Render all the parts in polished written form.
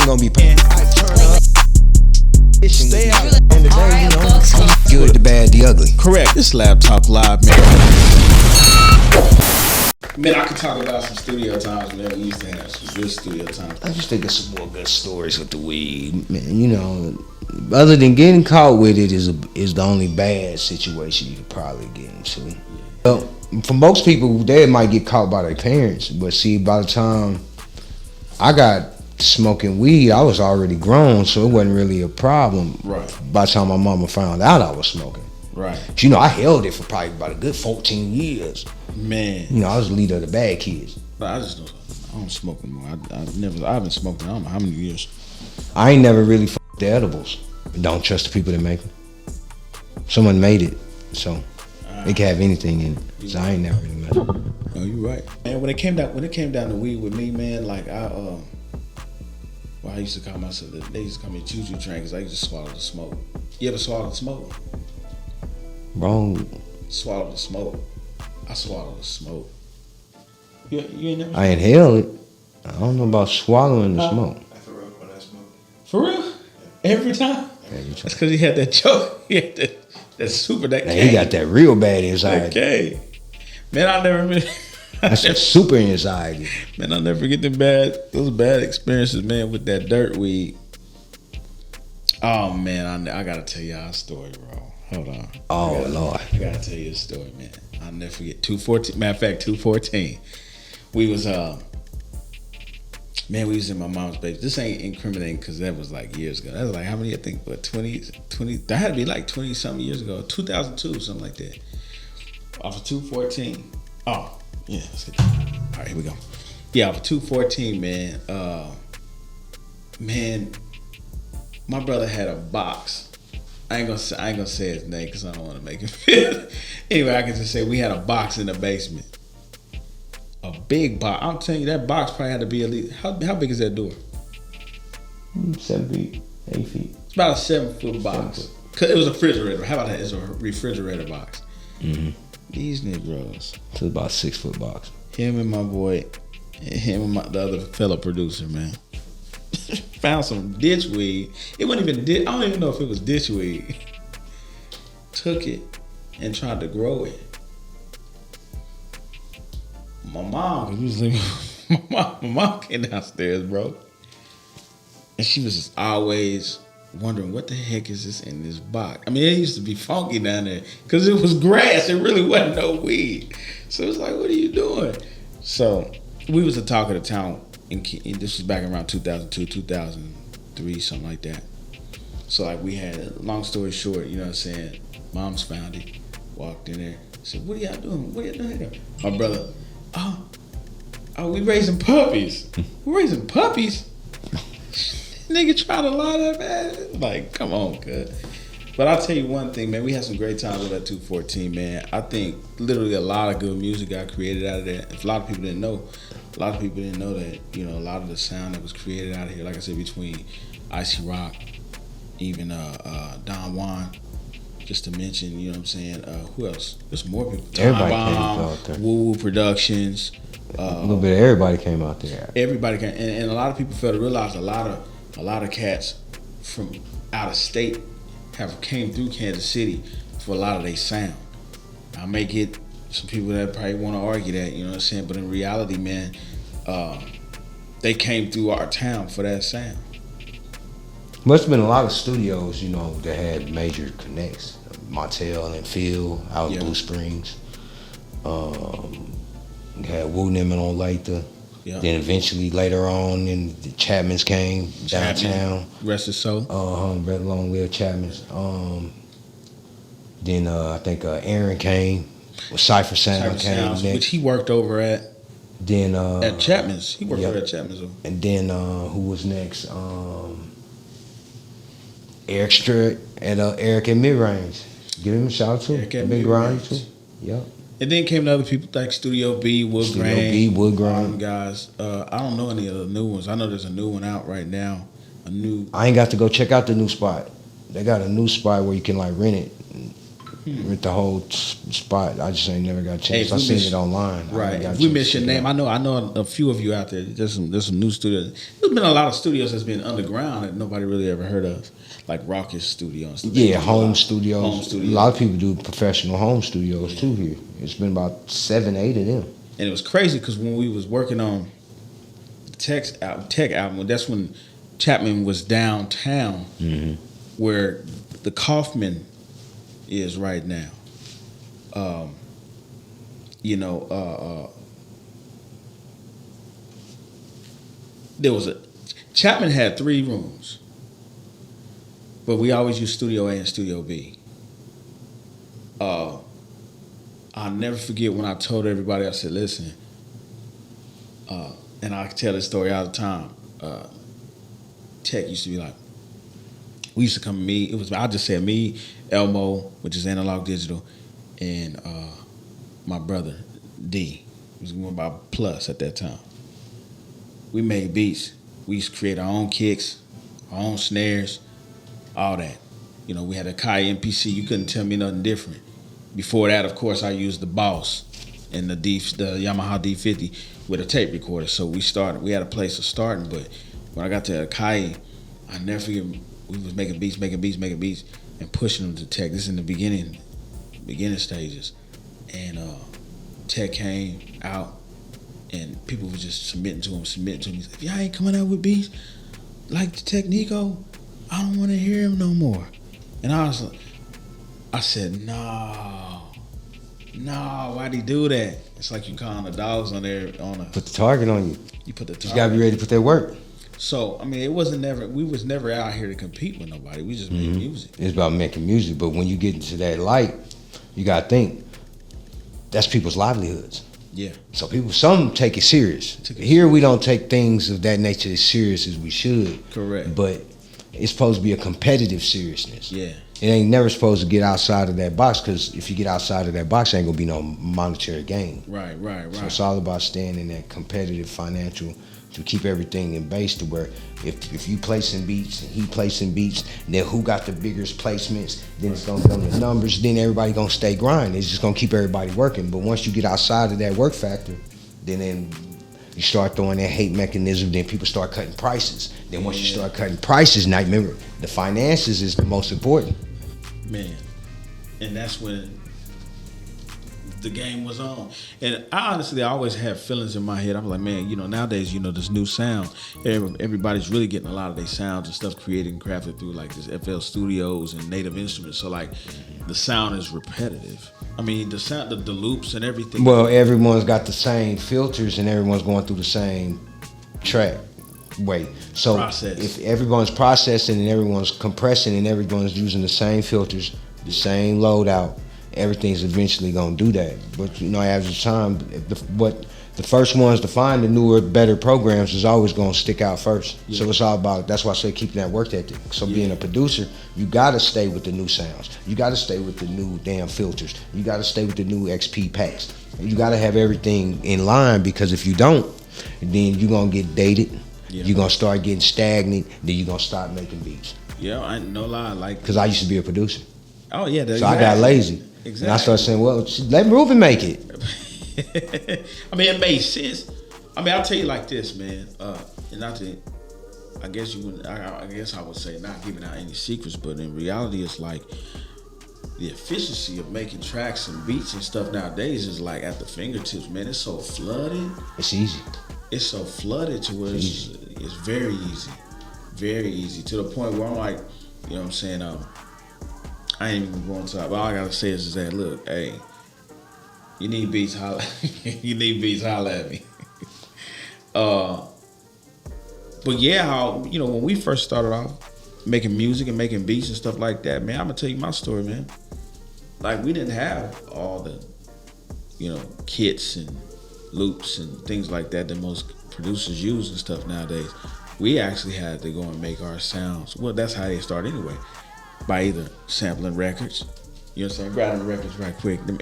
ain't gonna be paying. I turn up. Stay out. In the day, you know, good, the bad, the ugly. Correct. This LABTALK Live, man. Man, I could talk about some studio times, man. We used to have some good studio times. I just think of some more good stories with the weed, man. You know, other than getting caught with it is the only bad situation you could probably get into. Well, for most people, they might get caught by their parents, but see, by the time I got smoking weed, I was already grown, so it wasn't really a problem. Right. By the time my mama found out I was smoking. Right. You know, I held it for probably about a good 14 years. Man. You know, I was the leader of the bad kids. I don't smoke anymore. I haven't smoked in I don't know how many years. I ain't never really fucked the edibles. Don't trust the people that make them. Someone made it, so they can have anything in it. So I ain't never really messed. No, you're right. And when it came down to weed with me, man, like I used to call myself, they used to call me a choo-choo train because I used to swallow the smoke. You ever swallow the smoke? Wrong. Swallow the smoke. I swallow the smoke. You ain't never? I inhale it. I don't know about swallowing the smoke. I throw up when I smoke. For real? Every time? Every time. That's because he had that joke. He had that super, that He got that real bad anxiety. Okay. Man, I'll never really. That's a super anxiety. Man, I'll never forget those bad experiences, man, with that dirt weed. Oh, man, I got to tell y'all a story, bro. Hold on. Oh, Lord. I got to tell you a story, man. I'll never forget. 214. Matter of fact, 214. We was we was in my mom's basement. This ain't incriminating because that was like years ago. That was like how many? I think, what, 20? That had to be like 20 something years ago. 2002, something like that. Off of 214. Oh, yeah. Let's get that. All right, here we go. Yeah, off of 214, man. Man, my brother had a box. I ain't gonna say his name because I don't want to make him feel. Anyway, I can just say we had a box in the basement. A big box. I'm telling you, that box probably had to be at least. How big is that door? 7 feet, 8 feet. It's about a 7-foot box. Cause it was a refrigerator. How about that? It's a refrigerator box. Mm-hmm. These Negroes. It's about a 6-foot box. Him and my boy, the other fellow producer, man, found some ditch weed. It wasn't even ditch. I don't even know if it was ditch weed. Took it and tried to grow it. My mom came downstairs, bro, and she was just always wondering what the heck is this in this box. I mean, it used to be funky down there because it was grass. It really wasn't no weed. So it's like, what are you doing? So we was the talk of the town, and this was back around 2002, 2003, something like that. So like we had, long story short, you know what I'm saying, mom's found it, walked in there, said, what are y'all doing? What are y'all doing here? My brother, oh, we raising puppies. We raising puppies? Nigga trying to lie that, man. Like, come on, cuz. But I'll tell you one thing, man. We had some great times with that 214, man. I think literally a lot of good music got created out of that. If a lot of people didn't know that, you know, a lot of the sound that was created out of here, like I said, between Icy Rock, even Don Juan, just to mention, you know what I'm saying? Who else? There's more people. Everybody came out there. Woo Woo Productions. A little bit of everybody came out there. Everybody came, and a lot of people fail to realize a lot of cats from out of state have came through Kansas City for a lot of their sound. I may get some people that probably want to argue that, you know what I'm saying? But in reality, man, they came through our town for that sound. Must have been a lot of studios, you know, that had major connects. Montel and Phil out in Blue Springs. We had Woo Nim and Olathe. Yeah. Then eventually later on, the Chapmans came downtown. Rest his soul. Long live Chapmans. Then I think Aaron came. Cypher Sound came next. Which he worked over at. Then at Chapman's. He worked over at Chapman's. And then who was next? Eric Sturt and Eric at Mid-Range. Give him a shout out too. Big grind too. Yep. And then came the other people like Studio B, Woodgrain. Guys. I don't know any of the new ones. I know there's a new one out right now. I ain't got to go check out the new spot. They got a new spot where you can like rent it. with the whole spot. I just ain't never got a chance. I seen it online. Right. If we miss your name, I know a few of you out there. There's some new studios. There's been a lot of studios that's been underground that nobody really ever heard of, like Raucous Studio and stuff. Yeah, home studios. A lot of people do professional home studios too here. It's been about 7, 8 of them. And it was crazy because when we was working on the Tech album, that's when Chapman was downtown, where the Kaufman is right now. Chapman had 3 rooms, but we always used Studio A and Studio B. I'll never forget when I told everybody, I said, listen, and I tell this story all the time. Tech used to be like, we used to come to me, I just said me, Elmo, which is Analog Digital, and my brother, D, who was going by Plus at that time. We made beats. We used to create our own kicks, our own snares, all that. You know, we had a Kai MPC. You couldn't tell me nothing different. Before that, of course, I used the Boss and the Yamaha D50 with a tape recorder. So we had a place of starting, but when I got to Kai, I never forget, we was making beats, and pushing them to Tech. This is in the beginning stages. And Tech came out, and people were just submitting to him. He said, if y'all ain't coming out with beats like the TEKNEKO, I don't want to hear him no more. And I said, no, why'd he do that? It's like you calling the dogs on there. Put the target on you. You put the target. You gotta be ready to put that work. So, I mean, we was never out here to compete with nobody. We just made music. It's about making music, but when you get into that light, you gotta think, that's people's livelihoods. Yeah. So some take it serious. Here we don't take things of that nature as serious as we should. Correct. But it's supposed to be a competitive seriousness. Yeah. It ain't never supposed to get outside of that box, because if you get outside of that box, ain't gonna be no monetary gain. Right. So it's all about staying in that competitive financial to keep everything in base, to where if you placing beats and he placing beats, then who got the biggest placements, then it's gonna go the numbers, then everybody gonna stay grinding. It's just gonna keep everybody working. But once you get outside of that work factor, then you start throwing that hate mechanism, then people start cutting prices. Then once you start cutting prices, now remember, the finances is the most important. Man, and that's when the game was on. And I always have feelings in my head. I'm like, man, nowadays, this new sound, everybody's really getting a lot of their sounds and stuff created and crafted through like this FL Studios and Native Instruments. So like the sound is repetitive. I mean, the sound, the loops and everything. Well, everyone's got the same filters and everyone's going through the same track way. So if everyone's processing and everyone's compressing and everyone's using the same filters, the same loadout, everything's eventually gonna do that. But as the time, the first ones to find the newer, better programs is always gonna stick out first. Yeah. So it's all about, that's why I say keeping that work ethic. So being a producer, you gotta stay with the new sounds. You gotta stay with the new damn filters. You gotta stay with the new XP packs. You gotta have everything in line, because if you don't, then you're gonna get dated. Yeah. You're gonna start getting stagnant. Then you're gonna stop making beats. Yeah, I ain't no lie. Because I used to be a producer. Oh yeah, so I got lazy. Exactly. And I started saying, well, let Ruben make it. I mean, it made sense. I mean, I'll tell you like this, man. And not to, I guess I would say not giving out any secrets, but in reality, it's like the efficiency of making tracks and beats and stuff nowadays is like at the fingertips, man. It's so flooded. It's easy. It's so flooded to where it's very easy to the point where I'm like, you know what I'm saying? I ain't even going to, but all I gotta say is that, look, hey, you need beats, holla at me. But yeah, how, when we first started off making music and making beats and stuff like that, man, I'm gonna tell you my story, man. Like, we didn't have all the, kits and loops and things like that most producers use and stuff nowadays. We actually had to go and make our sounds. Well, that's how they start anyway. By either sampling records, grabbing the records right quick, them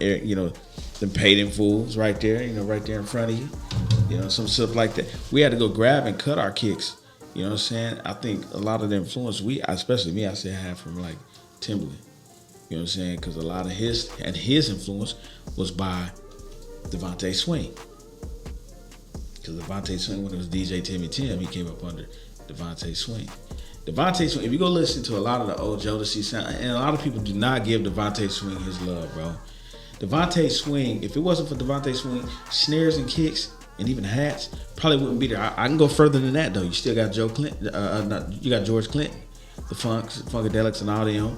paid in fools right there, right there in front of you, some stuff like that. We had to go grab and cut our kicks, you know what I'm saying? I think a lot of the influence especially me, I say I have from like Timbaland. You know what I'm saying? Because a lot of his influence was by Devontae Swing. Because Devontae Swing, when it was DJ Timmy Tim, he came up under Devontae Swing. Devontae Swing, if you go listen to a lot of the old Jodeci sound, and a lot of people do not give Devontae Swing his love, bro. Devontae Swing, if it wasn't for Devontae Swing, snares and kicks and even hats probably wouldn't be there. I can go further than that though. You still got Joe Clinton, you got George Clinton, the Funkadelics and all them.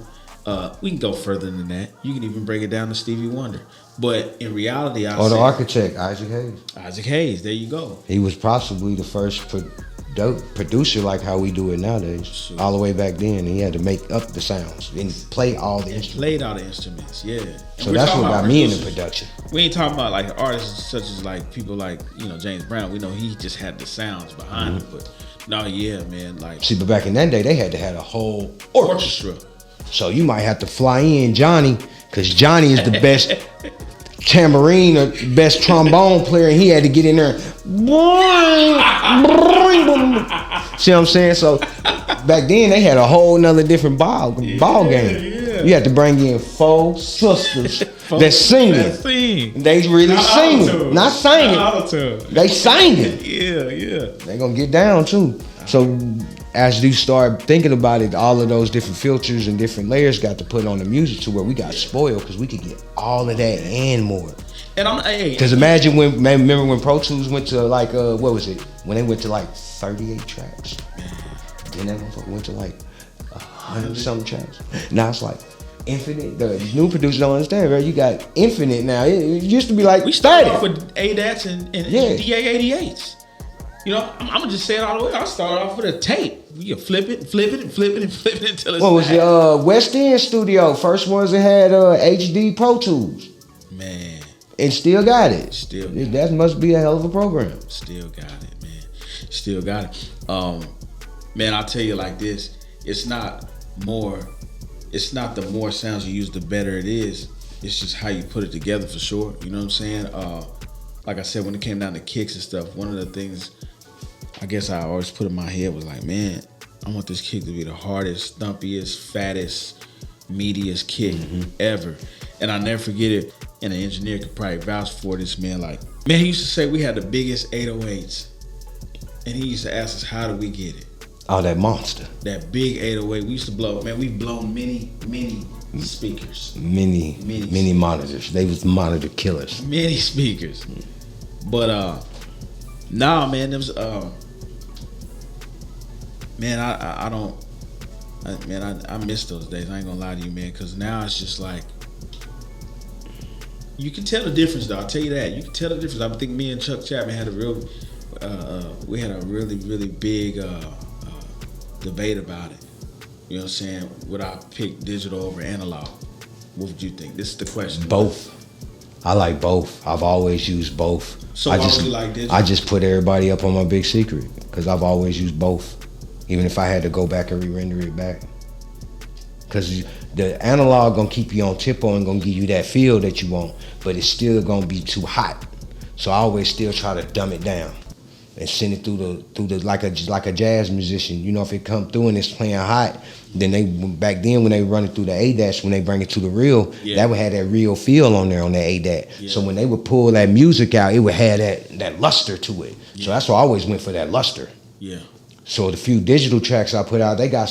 We can go further than that. You can even break it down to Stevie Wonder. But in reality, the architect, Isaac Hayes. Isaac Hayes, there you go. He was possibly the first producer like how we do it nowadays. Sure. All the way back then, he had to make up the sounds and play all the instruments. Played all the instruments, yeah. And so that's what got me into production. We ain't talking about like artists such as like people like, you know, James Brown. We know he just had the sounds behind it, but no, yeah, man. Like, see, but back in that day, they had to have a whole orchestra. So you might have to fly in Johnny, because Johnny is the best tambourine or best trombone player, and he had to get in there. See what I'm saying? So back then they had a whole nother different ball game. Yeah. You had to bring in 4 sisters that singing. They really singing, not singing. They singing. Yeah. They gonna get down too. So as you start thinking about it, all of those different filters and different layers got to put on the music to where we got spoiled because we could get all of that and more. And because imagine remember when Pro Tools went to like what was it? When they went to like 38 tracks, then they went to like 100 something tracks. Now it's like infinite. The new producers don't understand, right? You got infinite now. It used to be like we started off with ADATs and DA88s. You know, I'm gonna just say it all the way. I started off with a tape. You flip it, and flip it, and flip it, and flip it until it's. What was the West End studio? First ones that had HD Pro Tools. Man. And still got it. That must be a hell of a program. Still got it, man. Still got it. Man, I'll tell you like this. It's not the more sounds you use, the better it is. It's just how you put it together for sure. You know what I'm saying? Like I said, when it came down to kicks and stuff, one of the things I guess I always put in my head was like, man, I want this kick to be the hardest, thumpiest, fattest, meatiest kick ever. And I'll never forget it. And the engineer could probably vouch for this, man. Like, man, he used to say we had the biggest 808s. And he used to ask us, how do we get it? Oh, that monster. That big 808. We used to blow, man, we've blown many speakers. Many monitors. They was monitor killers. Many speakers. But, nah, man, there was, man, I miss those days. I ain't gonna lie to you, man, because now it's just like, you can tell the difference, though. I'll tell you that. You can tell the difference. I think me and Chuck Chapman had a real, we had a really, really big debate about it. You know what I'm saying? Would I pick digital over analog? What would you think? This is the question. Both. I like both. I've always used both. So why would you like digital? I just put everybody up on my big secret because I've always used both. Even if I had to go back and re-render it back. Because the analog gonna keep you on tempo and gonna give you that feel that you want, but it's still gonna be too hot. So I always still try to dumb it down and send it through the like a jazz musician. You know, if it come through and it's playing hot, then back then when they run it through the ADAT, when they bring it to the reel, that would have that real feel on there on that ADAT. Yeah. So when they would pull that music out, it would have that luster to it. Yeah. So that's why I always went for that luster. Yeah. So the few digital tracks I put out, they got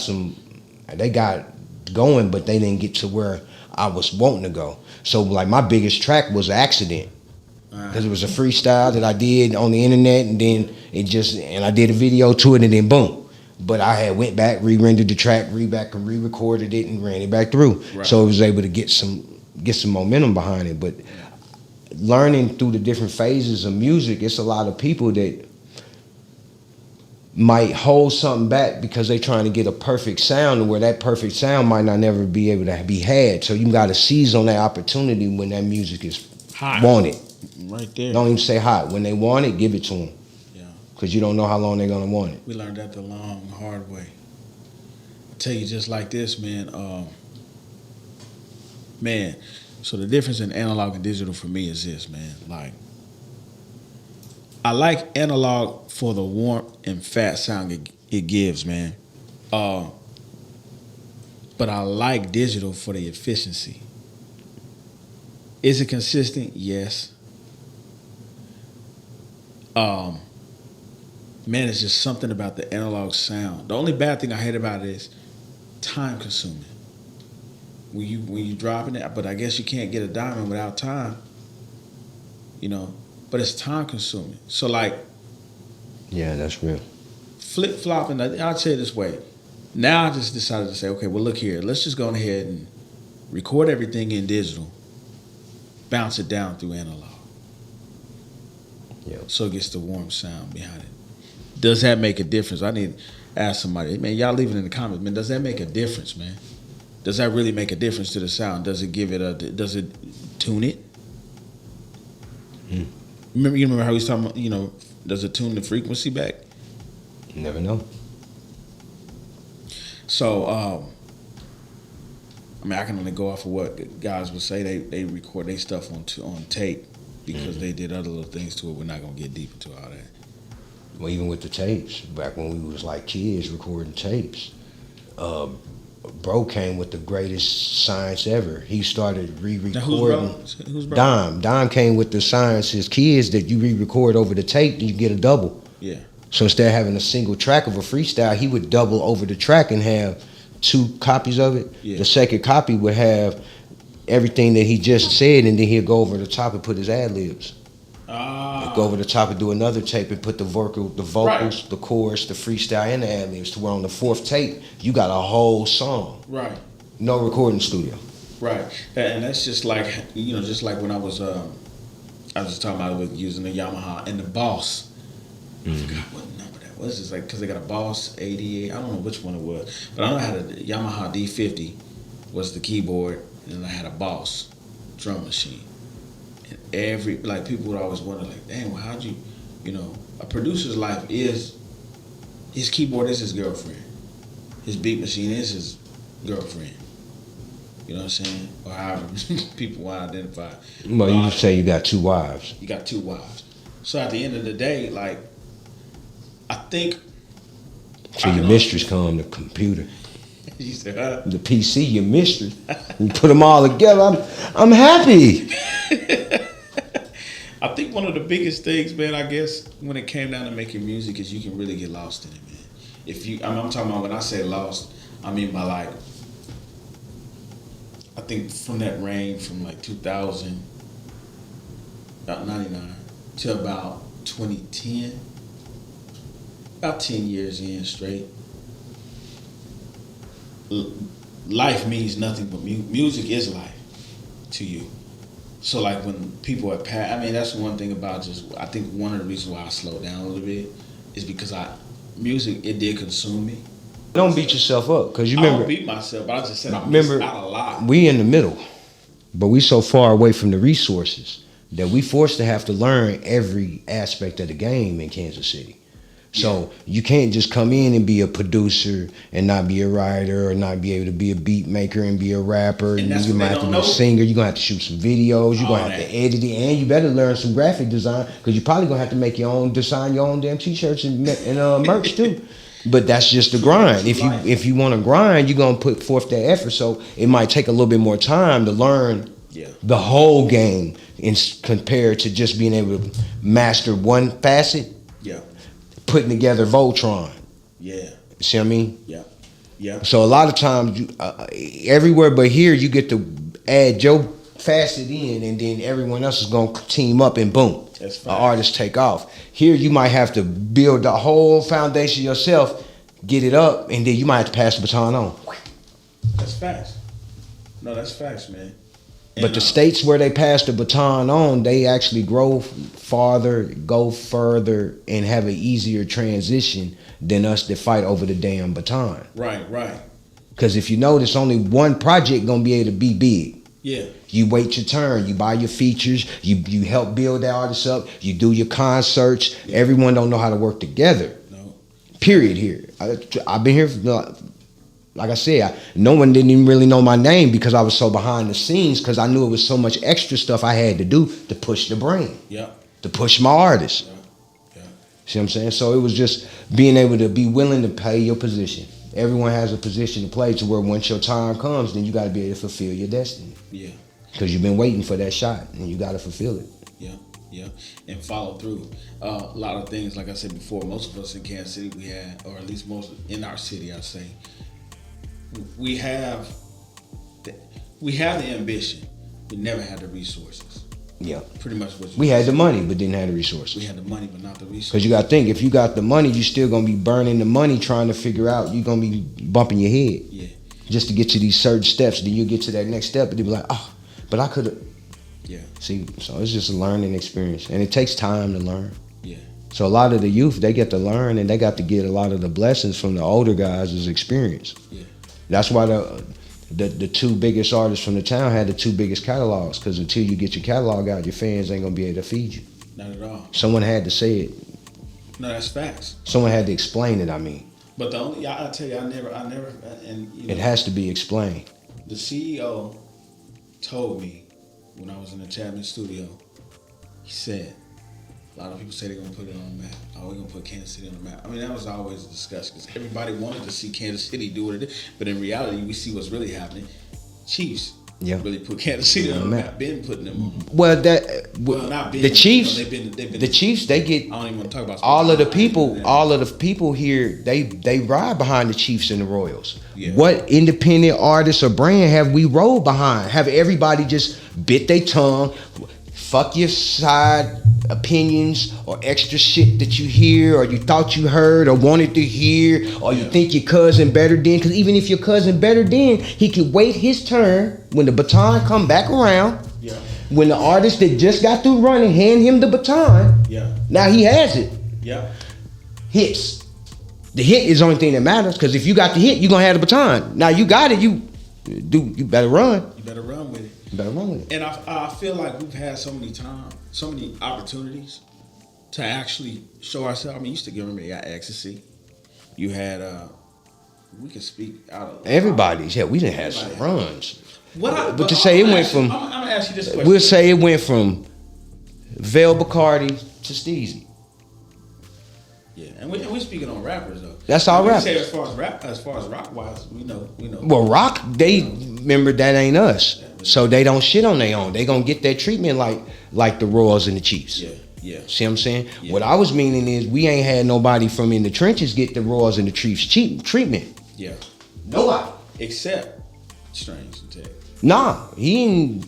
going, but they didn't get to where I was wanting to go. So like my biggest track was an accident. Because it was a freestyle that I did on the internet, and then I did a video to it, and then boom. But I had went back, re-rendered the track, re-recorded it, and ran it back through. Right. So I was able to get some momentum behind it. But learning through the different phases of music, it's a lot of people that might hold something back because they're trying to get a perfect sound, and where that perfect sound might not never be able to be had. So you got to seize on that opportunity when that music is wanted. Right there. Don't even say hot. When they want it, give it to them. Yeah. Because you don't know how long they're going to want it. We learned that the long, hard way. I'll tell you just like this, man. Man, so the difference in analog and digital for me is this, man. Like, I like analog for the warmth and fat sound it gives, man. But but I like digital for the efficiency. Is it consistent? Yes. Man, it's just something about the analog sound. The only bad thing I hate about it is time consuming. When you dropping it, but I guess you can't get a diamond without time. You know, but it's time consuming. So like, Yeah, that's real. flip flopping. I'd say it this way. Now I just decided to say, okay, well look here, let's just go ahead and record everything in digital, bounce it down through analog. Yeah. So it gets the warm sound behind it. Does that make a difference? I need to ask somebody, man, y'all leave it in the comments, man, does that make a difference, man? Does that really make a difference to the sound? Does it does it tune it? You remember how he was talking about, you know, does it tune the frequency back? You never know. So, I mean, I can only go off of what guys would say. They record their stuff on tape because they did other little things to it. We're not gonna get deep into all that. Well, even with the tapes, back when we was like kids recording tapes, bro came with the greatest science ever. He started re-recording. Who's bro? Dime came with the science. His kids that you re-record over the tape, you get a double. Yeah. So instead of having a single track of a freestyle, he would double over the track and have 2 copies of it. Yeah. The second copy would have everything that he just said, and then he'd go over the top and put his ad-libs. Go over the top and do another tape and put the vocals, Right. the chorus, the freestyle, and the ad-libs, to where on the 4th tape, you got a whole song. Right. No recording studio. Right. And that's just like, you know, just like when I was talking about with using the Yamaha and the Boss. I forgot what number that was. It's like, because they got a Boss 88. I don't know which one it was. But I know I had a Yamaha D50 was the keyboard, and I had a Boss drum machine. And people would always wonder, like, dang, well, how'd you, you know, a producer's life is, his keyboard is his girlfriend. His beat machine is his girlfriend. You know what I'm saying? Or however people want to identify. Well, you say you got 2 wives. You got 2 wives. So at the end of the day, like, I think. So your mistress come, the computer. You said, huh? The PC, your mistress. You put them all together, I'm happy. I think one of the biggest things, man, I guess, when it came down to making music is you can really get lost in it, man. If you, I'm talking about, when I say lost, I mean by like, I think from that range from like 2000, about 99, to about 2010, about 10 years in straight, life means nothing but music is life to you. So like when people are I mean, that's one thing about I think one of the reasons why I slowed down a little bit is because music, it did consume me. Don't beat yourself up, because you remember. I don't beat myself, but I just said I remember, missed out a lot. We in the middle, but we so far away from the resources that we forced to have to learn every aspect of the game in Kansas City. So you can't just come in and be a producer and not be a writer, or not be able to be a beat maker and be a rapper. And you might have to be a singer. You're going to have to shoot some videos. You're going to have to edit it. And you better learn some graphic design, because you're probably going to have to make design your own damn t-shirts and merch too. But that's just the grind. If you want to grind, you're going to put forth that effort. So it might take a little bit more time to learn the whole game compared to just being able to master one facet. Yeah. Putting together Voltron. Yeah. See what I mean? Yeah. Yeah. So a lot of times, everywhere but here, you get to add your facet in, and then everyone else is going to team up, and boom, That's an artist take off. Here, you might have to build the whole foundation yourself, get it up, and then you might have to pass the baton on. That's facts. No, that's facts, man. But the states where they pass the baton on, they actually grow farther, go further, and have an easier transition than us that fight over the damn baton. Right, right. Because if you notice, only one project gonna be able to be big. Yeah. You wait your turn. You buy your features. You help build the artists up. You do your concerts. Yeah. Everyone don't know how to work together. No. Period. Here, I've been here for. Like I said, no one didn't even really know my name because I was so behind the scenes, because I knew it was so much extra stuff I had to do to push the brand, to push my artists. See what I'm saying? So it was just being able to be willing to pay your position. everyone has a position to play to where once your time comes, then you got to be able to fulfill your destiny. Yeah. Because you've been waiting for that shot, and you got to fulfill it. Yeah, yeah, and follow through. A lot of things, like I said before, most of us in Kansas City, we had, or at least most in our city, I say, we have the ambition. We never had the resources. Yeah, pretty much what we had the money, but didn't have the resources. We had the money, but not the resources. Because you got to think, if you got the money, you still gonna be burning the money trying to figure out. You're gonna be bumping your head. Yeah. Just to get to these certain steps, then you get to that next step, and you be like, oh, but I could have. Yeah. See, so it's just a learning experience, and it takes time to learn. Yeah. So a lot of the youth, they get to learn, and they got to get a lot of the blessings from the older guys' experience. Yeah. That's why the two biggest artists from the town had the two biggest catalogs, because until you get your catalog out, your fans ain't gonna be able to feed you. Not at all. Someone had to say it. No, that's facts. Someone had to explain it. I mean. But the only, I tell you, I never, and you know, it has to be explained. The CEO told me when I was in the Chapman studio, he said, a lot of people say they're gonna put it on the map. Oh, we're gonna put Kansas City on the map. I mean, that was always a discussion because everybody wanted to see Kansas City do what it did, but in reality, we see what's really happening. Chiefs really put Kansas City on the map. Been putting them on. Well, not been, the Chiefs. You know, they've been the Chiefs. They get. I don't even want to talk about all of the people. All of the people here. They ride behind the Chiefs and the Royals. Yeah. What independent artist or brand have we rolled behind? Have everybody just bit their tongue? Fuck your side opinions or extra shit that you hear or you thought you heard or wanted to hear or you think your cousin better than. Because even if your cousin better than, he could wait his turn when the baton come back around. Yeah. When the artist that just got through running hand him the baton. Yeah. Now he has it. Yeah. Hits. The hit is the only thing that matters, because if you got the hit, you're gonna have the baton. Now you got it, you better run. You better run with it. You better run with it. And I feel like we've had so many opportunities to actually show ourselves. I mean, you used to remember you got Ecstasy. You had we can speak out of everybody's. Yeah, we didn't have some runs. But to say it went from, I'm gonna ask you this question. We'll say it went from Vel Bacardi to Steezy. Yeah, and we're speaking on rappers though. That's all rappers. Say as far as rock wise, we know. Well, rock, they remember that ain't us, so they don't shit on their own. They gonna get that treatment like the Royals and the Chiefs. Yeah, yeah. See what I'm saying? Yeah. What I was meaning is we ain't had nobody from in the trenches get the Royals and the Chiefs treatment. Yeah. Nobody. Except Strange and Tech. Nah, he ain't.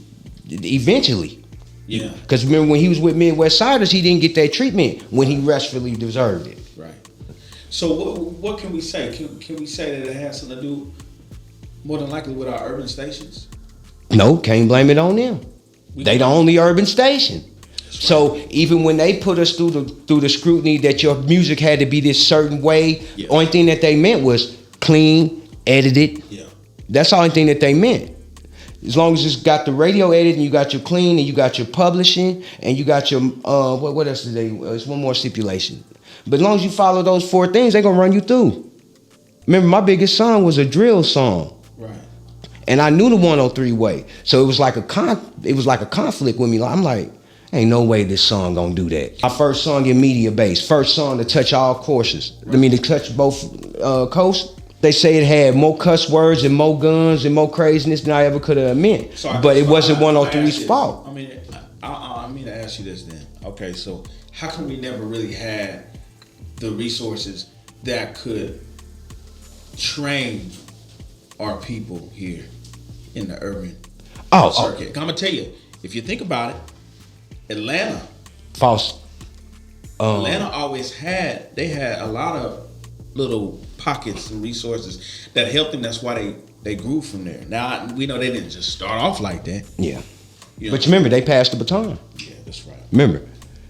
Eventually. Yeah. Because remember when he was with Midwest Siders, he didn't get that treatment when he restfully deserved it. Right. So what can we say? Can we say that it has something to do more than likely with our urban stations? No, can't blame it on them. They the only urban station. So even when they put us through the scrutiny that your music had to be this certain way, only thing that they meant was clean, edited. Yeah. That's the only thing that they meant. As long as it's got the radio edit and you got your clean and you got your publishing and you got your what else did they? It's one more stipulation. But as long as you follow those 4 things, they're gonna run you through. Remember, my biggest song was a drill song. Right. And I knew the 103 way, so it was like a conflict with me. I'm like, ain't no way this song gonna do that. My first song in media base, first song to touch all courses. Right. I mean, to touch both coasts. They say it had more cuss words and more guns and more craziness than I ever could have meant. But it wasn't 103's fault. I mean, to ask you this then. Okay, so how come we never really had the resources that could train our people here in the urban circuit? I'm gonna tell you, if you think about it, Atlanta. False. Atlanta always had a lot of little pockets and resources that helped them. That's why they grew from there. Now we know they didn't just start off like that. Yeah. But remember, they passed the baton. Yeah, that's right. Remember.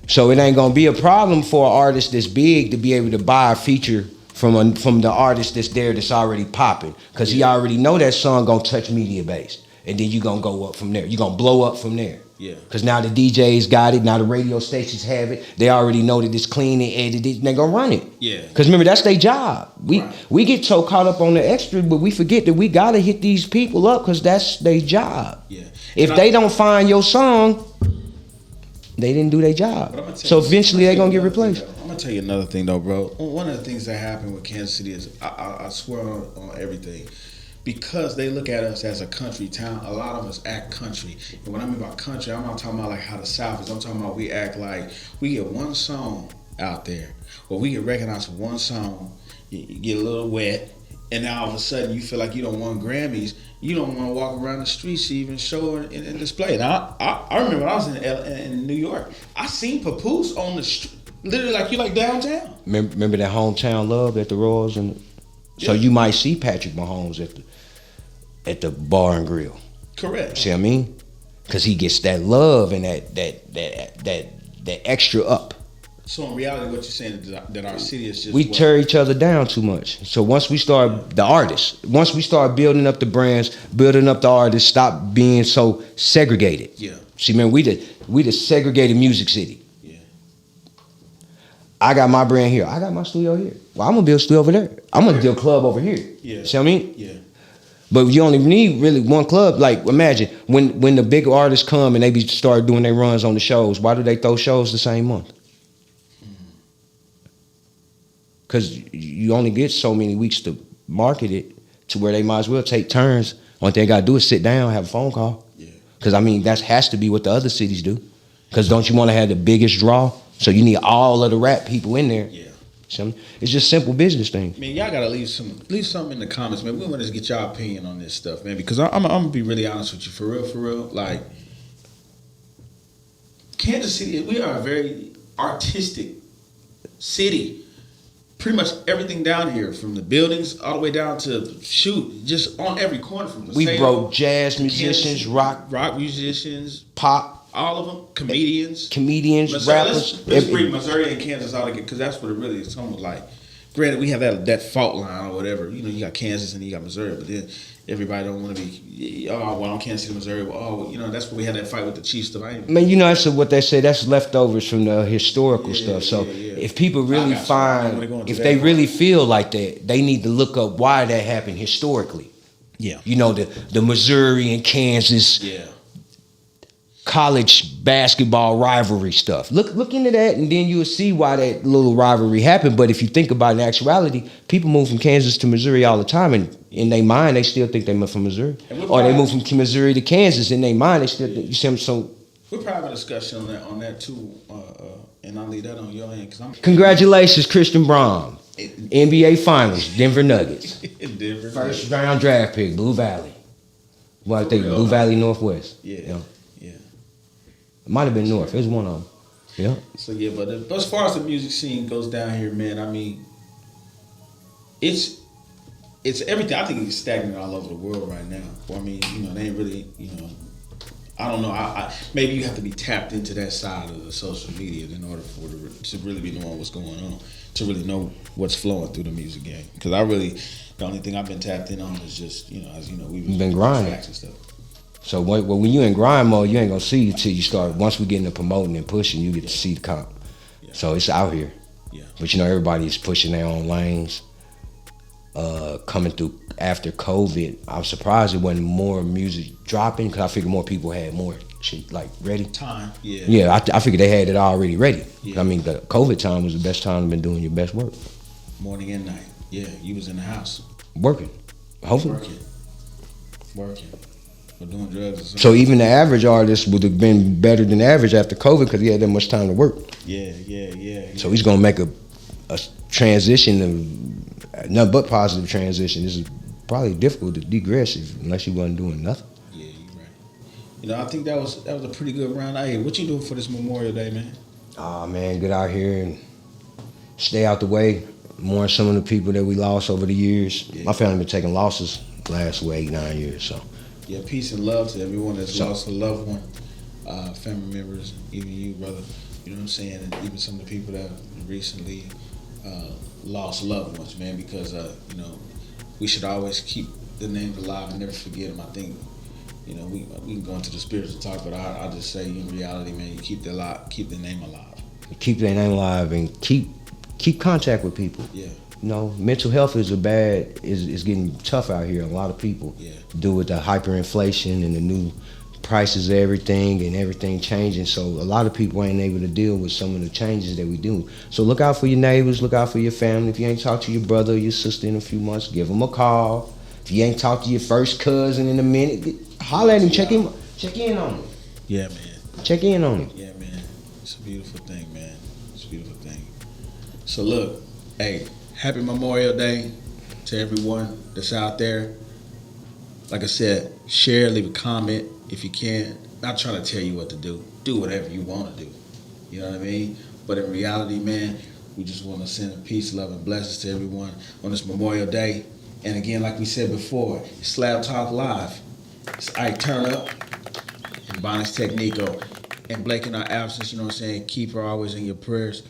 So it ain't gonna be a problem for an artist that's big to be able to buy a feature from the artist that's there that's already popping. Cause he already know that song gonna touch media base. And then you gonna go up from there. You gonna blow up from there. Yeah. Cause now the DJs got it, now the radio stations have it. They already know that it's clean and edited, and they gonna run it. Yeah. Cause remember, that's their job. We get so caught up on the extra, but we forget that we gotta hit these people up, cause that's their job. Yeah. If they don't find your song, they didn't do their job. So eventually they're gonna get replaced. I'm gonna gonna tell you another thing though, bro. One of the things that happened with Kansas City is I swear on everything. Because they look at us as a country town, a lot of us act country. And when I mean by country, I'm not talking about like how the South is. I'm talking about we act like we get one song out there, or we get recognized for one song, you get a little wet, and now all of a sudden you feel like you don't won Grammys. You don't want to walk around the streets to even show and display. Now, I remember when I was in New York, I seen Papoose on the street, literally like you like downtown. Remember that hometown love at the Royals, and so you might see Patrick Mahomes at the bar and grill. Correct. See what I mean? Because he gets that love and that extra up. So in reality, what you're saying is that our city is just... We tear each other down too much. So once we start, once we start building up the brands, building up the artists, stop being so segregated. Yeah. See, man, we the segregated music city. Yeah. I got my brand here. I got my studio here. Well, I'm gonna build a studio over there. I'm gonna build a club over here. Yeah. See what I mean? Yeah. But you only need really one club. Like, imagine when the big artists come and they start doing their runs on the shows. Why do they throw shows the same month? Because you only get so many weeks to market it to where they might as well take turns. Only thing they got to do is sit down, have a phone call. Yeah. Because, I mean, that has to be what the other cities do. Because don't you want to have the biggest draw? So you need all of the rap people in there. Yeah. It's just simple business things. Man, y'all gotta leave something in the comments, man. We want to get y'all opinion on this stuff, man. Because I'm gonna be really honest with you, for real. Like, Kansas City, we are a very artistic city. Pretty much everything down here, from the buildings all the way down to just on every corner. From the We broke jazz musicians, rock musicians, pop, all of them, comedians, Missouri, rappers. Let's bring Missouri and Kansas out again, because that's what it really is. Almost like, granted, we have that fault line or whatever. You know, you got Kansas and you got Missouri, but then everybody don't want to be, I'm Kansas City, Missouri. Well, that's where we had that fight with the Chiefs. Man, that's what they say. That's leftovers from the historical stuff. So if people really if they really feel like that, they need to look up why that happened historically. Yeah. You know, the Missouri and Kansas college basketball rivalry stuff. Look into that, and then you'll see why that little rivalry happened. But if you think about it in actuality, people move from Kansas to Missouri all the time, and in their mind, they still think they from Missouri. Or they move from Missouri to Kansas, in their mind, they still think, you see them. So we'll probably have a discussion on that too, and I'll leave that on your end. Congratulations, Christian Braun. NBA Finals, Denver Nuggets. First round draft pick, Blue Valley. Well, I think Blue Valley Northwest. Yeah. It might have been North. It was one of them. Yeah. So but as far as the music scene goes down here, man, I mean, it's everything. I think it's stagnant all over the world right now. Well, I mean, they ain't really, I don't know. I maybe you have to be tapped into that side of the social media in order for to really be knowing what's going on, to really know what's flowing through the music game. Because the only thing I've been tapped in on is just, as you know, we've been grinding and stuff. So when you in grind mode, you ain't gonna see it till you start. Once we get into promoting and pushing, you get to see the comp. Yeah. So it's out here. Yeah. But everybody's pushing their own lanes. Coming through after COVID, I was surprised it wasn't more music dropping, because I figured more people had more shit like ready. Time. Yeah. Yeah, I figured they had it already ready. Yeah. I mean, the COVID time was the best time to been doing your best work. Morning and night. Yeah, you was in the house. Working. Hopefully. Working. Or doing drugs or something. So even the average artist would have been better than average after COVID, because he had that much time to work. Yeah. So he's gonna make a transition, nothing but positive transition. This is probably difficult to digress unless you wasn't doing nothing. Yeah, you're right. I think that was a pretty good round. Hey, what you doing for this Memorial Day, man? Man, get out here and stay out the way. Mourn some of the people that we lost over the years. Yeah. My family been taking losses the last 8-9 years, so. Yeah, peace and love to everyone that's lost a loved one, family members, even you, brother. You know what I'm saying? And even some of the people that recently lost loved ones, man, because, we should always keep the names alive and never forget them. I think, we can go into the spiritual talk, but I'll just say, in reality, man, you keep the name alive. Keep their name alive and keep contact with people. Yeah. Mental health is getting tough out here. A lot of people do with the hyperinflation and the new prices of everything and everything changing. So a lot of people ain't able to deal with some of the changes that we do. So look out for your neighbors, look out for your family. If you ain't talked to your brother or your sister in a few months, give them a call. If you ain't talked to your first cousin in a minute, holler at him, check in on him. Yeah, man. Check in on him. Yeah, man. It's a beautiful thing, man. It's a beautiful thing. So look, hey, happy Memorial Day to everyone that's out there. Like I said, share, leave a comment if you can. Not trying to tell you what to do. Do whatever you want to do. You know what I mean? But in reality, man, we just want to send a peace, love, and blessings to everyone on this Memorial Day. And again, like we said before, it's LABTALK Live. It's TURNUP and BONYX TEKNEKO. And Blake in our absence, you know what I'm saying? Keep her always in your prayers.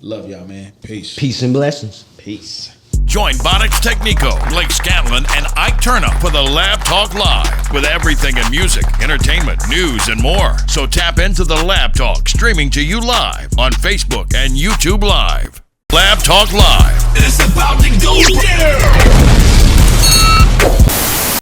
Love y'all, man. Peace. Peace and blessings. Peace. Join BONYX TEKNEKO, Blake Scanlon, and TURNUP for the LABTALK Live with everything in music, entertainment, news, and more. So tap into the LABTALK, streaming to you live on Facebook and YouTube Live. LABTALK Live. It's about to go down.